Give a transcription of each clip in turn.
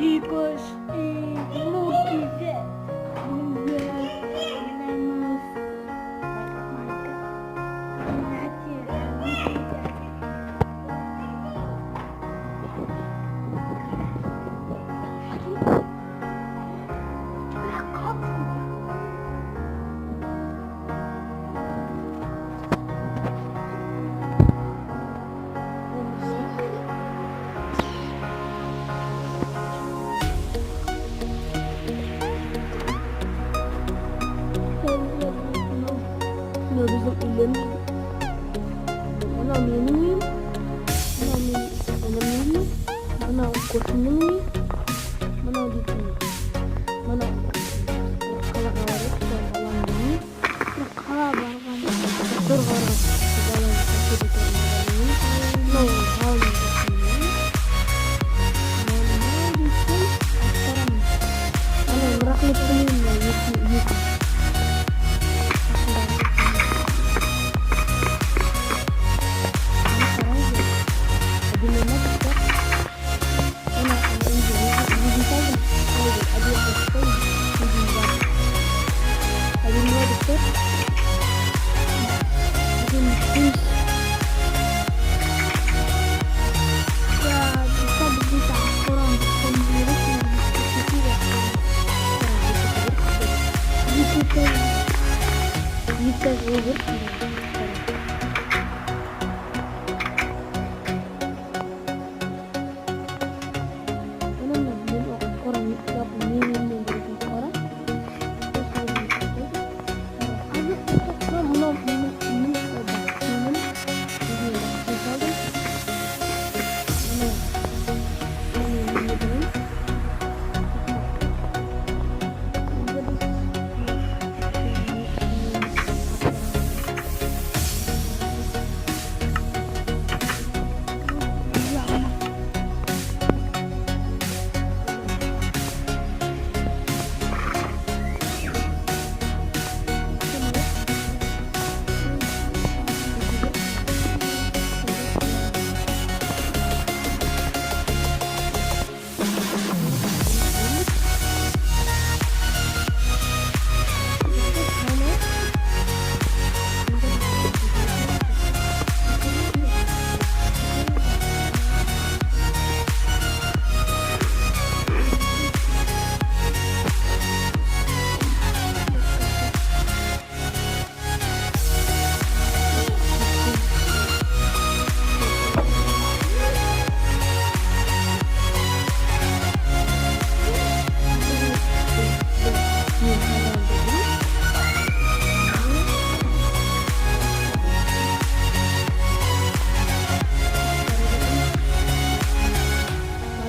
Ikos Mukize Menemos bizim ilerimiz mana mening uyim, mana mening uyim, mana qo'shnining uyi, mana dedim, mana qalaga borib balamning uyi, qala borgan qo'rg'or balam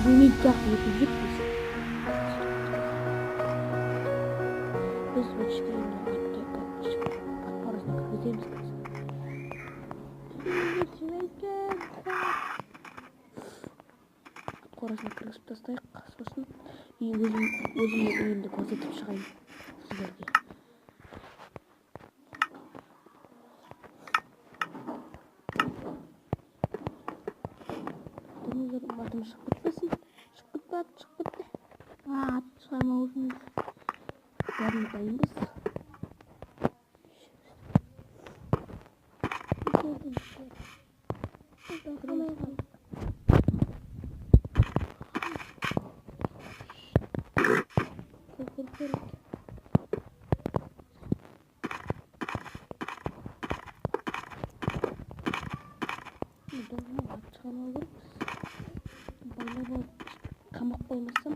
nikah gitu terus bacaan harusnya kerja harusnya kerja тастайық сосын өзім үйімді көрсетіп шығайын сіздерге. Атым шығып кетпесін. Шығып кетті. Шығармау үшін бәрін дайынбыз. Қамақ қоймасам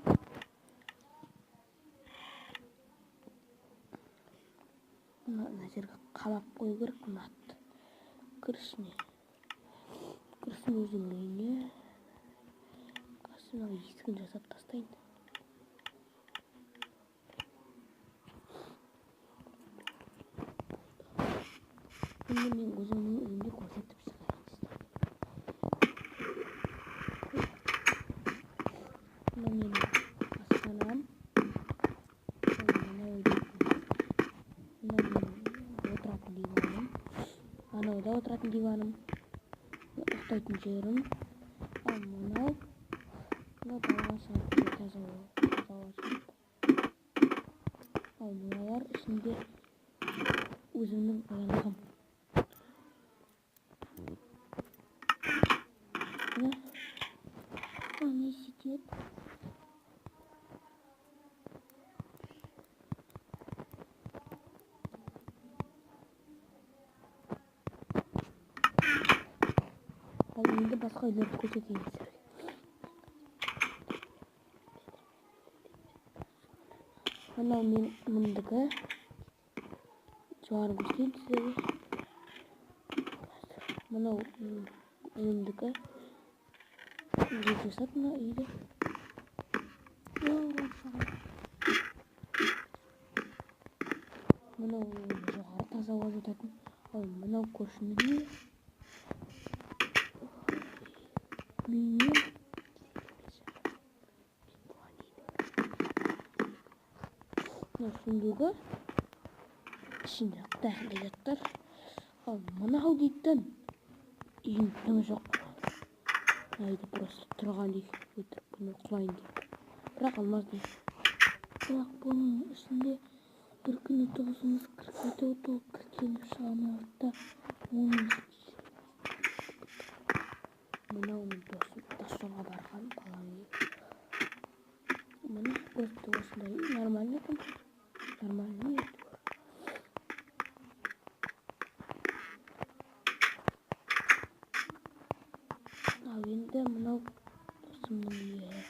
мына жерге қалап қою керек. Мына атты кірсін өзінің үйіне қасына есігін жасап тастайын. Енді мен өзімнің үйімді көрсетіп шығайын. Анауда отыратын диваным, ұйықтайтын жерім, ал мынау балаға салып таза не сидит? Ал енді басқа үйлерді көрсетейін сіздерге. Мынау мындікі. Жоғары көрсетейін сіздерге. Мынау мындікі. Үйде жасады мына үйде. Мынау жоғары таза ауа жататын. Ал мынау көршінің үйі. Міне. Мынау сундуғы. Ішінде Құдай қандай заттар. Ал мынау дейтін үйдің түгі жоқ. Айда просто тұрған үй. Өтірік бұны құлайын деп. Бірақ алмаз дейін. Бірақ бұның ішінде бір күні тоғызымыз кіргізді, ол кіргеніп шығамайды. Оның мынауының досыңа барған баланың. Мына көзді осындай нормальный екен. Нормальный еді. Ал енді мынау досымның үйі.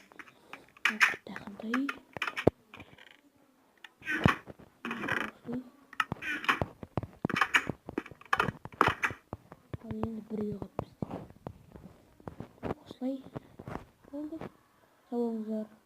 Құдай қандай үй. Ал енді бір үй қалып бізде. Осылай болды. Сау болыңыздар.